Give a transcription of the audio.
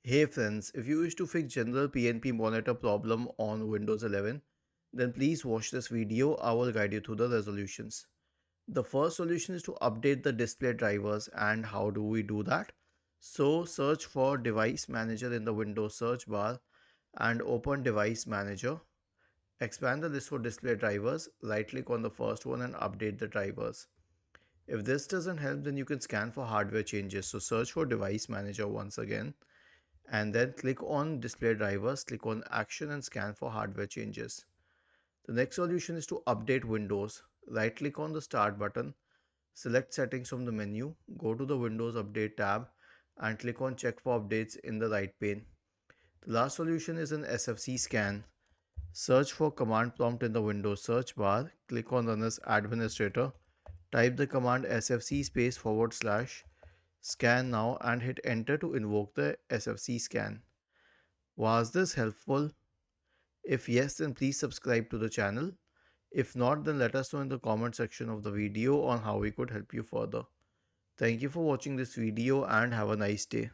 Hey friends, if you wish to fix general PNP monitor problem on Windows 11, then please watch this video. I will guide you through the resolutions. The first solution is to update the display drivers, and how do we do that? So search for device manager in the Windows search bar and open device manager. Expand the list for display drivers, right click on the first one and update the drivers. If this doesn't help, then you can scan for hardware changes. So search for device manager once again and then click on display drivers, click on action and scan for hardware changes. The next solution is to update Windows. Right click on the start button, select settings from the menu, go to the Windows update tab and click on check for updates in the right pane. The last solution is an SFC scan. Search for command prompt in the Windows search bar, click on run as administrator, type the command sfc space forward slash scan now and hit enter to invoke the SFC scan. Was this helpful? If yes, then please subscribe to the channel. If not, then let us know in the comment section of the video on how we could help you further. Thank you for watching this video and have a nice day.